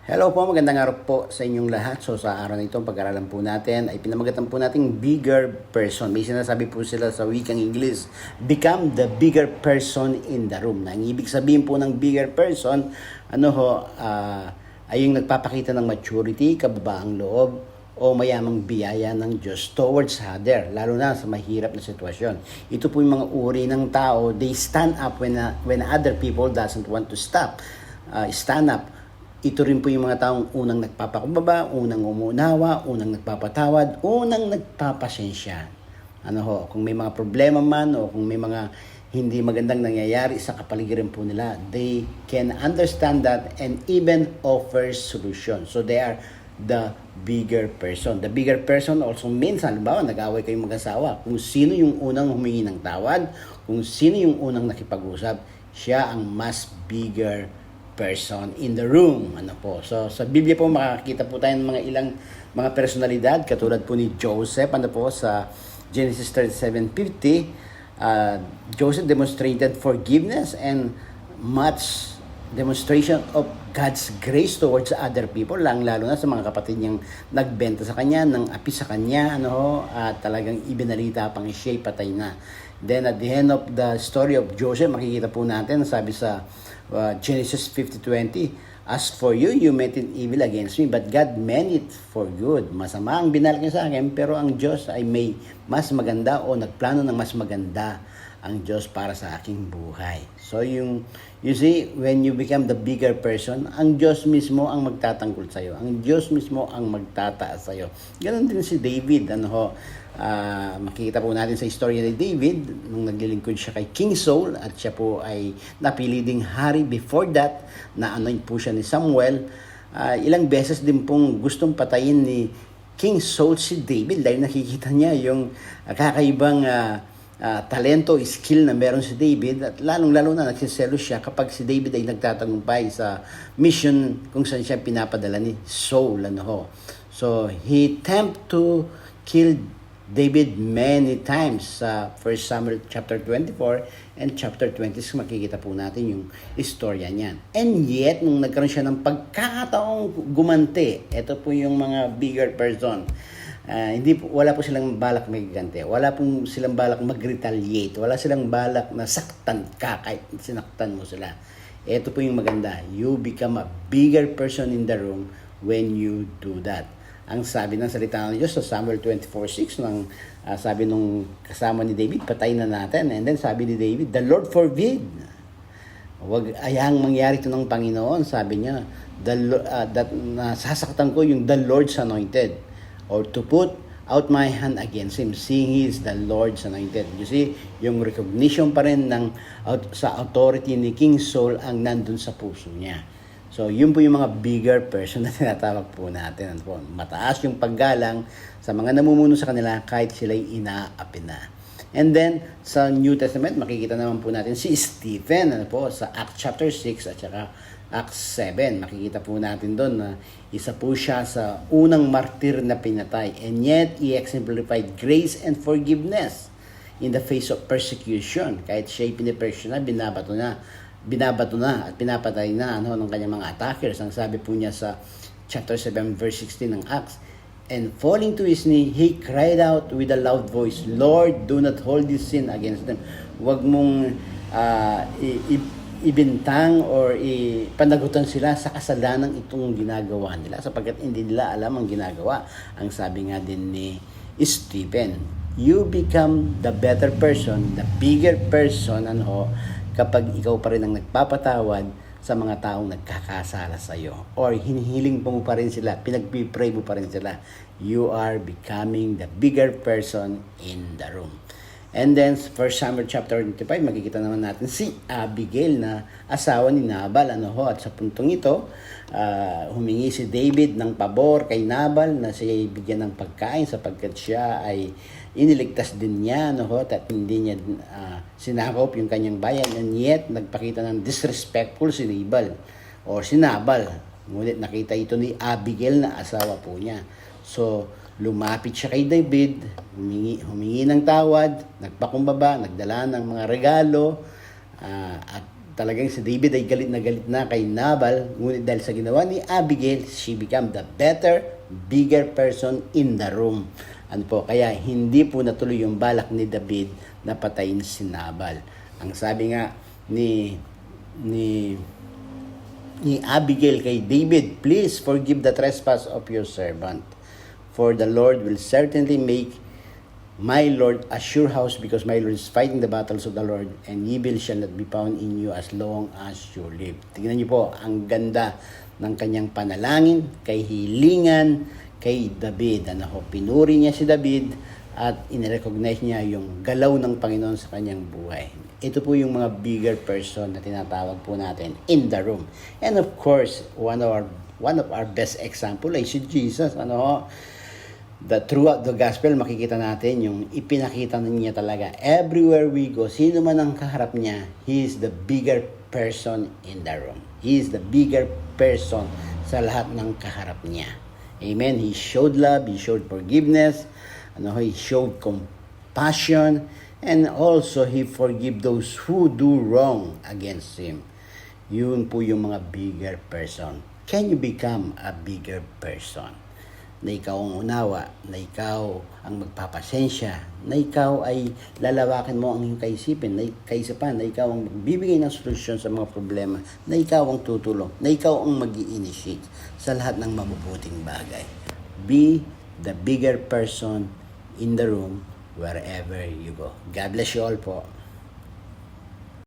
Hello po, magandang araw po sa inyong lahat. So sa araw na ito, pag-aralan po natin ay pinamagatan po nating bigger person. May sinasabi po sila sa wikang English, become the bigger person in the room. Na ang ibig sabihin po ng bigger person, ay yung nagpapakita ng maturity, kababaang loob, o mayamang biyaya ng Diyos towards other, lalo na sa mahirap na sitwasyon. Ito po yung mga uri ng tao, they stand up when other people doesn't want to stand up. Ito rin po yung mga taong unang nagpapakumbaba, unang umuunawa, unang nagpapatawad, unang nagpapasensya. Kung may mga problema man o kung may mga hindi magandang nangyayari sa kapaligiran po nila, they can understand that and even offer solution. So they are the bigger person. The bigger person also means, halimbawa, nag-away kayong mag-asawa. Kung sino yung unang humingi ng tawad, kung sino yung unang nakipag-usap, siya ang mas bigger person in the room. So sa Biblia po makakita po tayo ng mga ilang mga personalidad katulad po ni Joseph, sa Genesis 37:50, Joseph demonstrated forgiveness and much demonstration of God's grace towards other people, lalo na sa mga kapatid niyang nagbenta sa kanya, ng api sa kanya, at talagang ibinalita pang siya'y patay na. Then at the end of the story of Joseph, makikita po natin, sabi sa Genesis 50:20, as for you, you meant it evil against me, but God meant it for good. Masama ang binalak niya sa akin, pero ang Diyos ay may mas maganda o nagplano ng mas maganda ang Diyos para sa aking buhay. So you see, when you become the bigger person, ang Diyos mismo ang magtatanggol sa iyo. Ang Diyos mismo ang magtataas sa iyo. Ganon din si David, makikita po natin sa istorya ni David nung naglilingkod siya kay King Saul at siya po ay napili ding hari. Before that, na-anoint po siya ni Samuel. Ilang beses din pong gustong patayin ni King Saul si David dahil nakikita niya yung kakaibang talento, skill na meron si David, at lalong-lalo na nagsiselo siya kapag si David ay nagtatagumpay sa mission kung saan siya pinapadala ni Saul. So he tempt to kill David many times sa 1 Samuel chapter 24 and chapter 26. Makikita po natin yung istorya niyan. And yet, nung nagkaroon siya ng pagkakataong gumanti, ito po yung mga bigger person. Wala po silang balak magigante. Wala po silang balak mag-retaliate. Wala silang balak na saktan ka kahit sinaktan mo sila. Ito po yung maganda. You become a bigger person in the room when you do that. Ang sabi ng salita ng Diyos sa Samuel 24:6, sabi nung kasama ni David, patay na natin. And then sabi ni David, the Lord forbid. Huwag ayang mangyari ito ng Panginoon. Sabi niya, that nasasaktan ko yung the Lord's anointed, or to put out my hand against him, seeing he is the Lord's anointed. You see, yung recognition pa rin sa authority ni King Saul ang nandun sa puso niya. So, yun po yung mga bigger person na tinatawag po natin. Mataas yung paggalang sa mga namumuno sa kanila kahit sila'y inaapi na. And then, sa New Testament, makikita naman po natin si Stephen, sa Acts chapter 6 at saka Acts 7. Makikita po natin doon na isa po siya sa unang martir na pinatay. And yet, he exemplified grace and forgiveness in the face of persecution. Kahit siya'y pinipresyon na, binabato na at pinapatay na ng kanyang mga attackers. Ang sabi po niya sa chapter 7 verse 16 ng Acts, and falling to his knee, he cried out with a loud voice, Lord, do not hold this sin against them. Huwag mong ibintang or ipanagutan sila sa kasalanan itong ginagawa nila, sapagkat hindi nila alam ang ginagawa. Ang sabi nga din ni Stephen, you become the better person, the bigger person, kapag ikaw pa rin ang nagpapatawad sa mga taong nagkakasala sa iyo, or hinihiling mo pa rin sila, pinagpipray mo pa rin sila. You are becoming the bigger person in the room. And then, 1 Samuel chapter 25, makikita naman natin si Abigail na asawa ni Nabal. At sa puntong ito, humingi si David ng pabor kay Nabal na siya ay bigyan ng pagkain sapagkat siya ay iniligtas din niya, at hindi niya sinakop yung kanyang bayan. And yet, nagpakita ng disrespectful si Nabal. Ngunit nakita ito ni Abigail na asawa po niya. So, lumapit siya kay David, humingi ng tawad, nagpakumbaba, nagdala ng mga regalo, at talagang si David ay galit na kay Nabal, ngunit dahil sa ginawa ni Abigail, she became the better, bigger person in the room. Ano po, kaya hindi po natuloy yung balak ni David na patayin si Nabal. Ang sabi nga ni Abigail kay David, please forgive the trespass of your servant, for the Lord will certainly make my Lord a sure house, because my Lord is fighting the battles of the Lord, and evil shall not be found in you as long as you live. Tingnan niyo po, ang ganda ng kanyang panalangin, kay hilingan, kay David. Pinuri niya si David at inirecognize niya yung galaw ng Panginoon sa kanyang buhay. Ito po yung mga bigger person na tinatawag po natin in the room. And of course, one of our best example ay si Jesus. Throughout the gospel, makikita natin yung ipinakita niya talaga. Everywhere we go, sino man ang kaharap niya, he is the bigger person in the room. He is the bigger person sa lahat ng kaharap niya. Amen. He showed love, he showed forgiveness, he showed compassion, and also he forgive those who do wrong against him. Yun po yung mga bigger person. Can you become a bigger person? Na ikaw ang unawa, na ikaw ang magpapasensya, na ikaw ay lalawakin mo ang iyong kaisipan, na ikaw ang bibigay ng solusyon sa mga problema, na ikaw ang tutulong, na ikaw ang mag-i-initiate sa lahat ng mabubuting bagay. Be the bigger person in the room wherever you go. God bless you all po.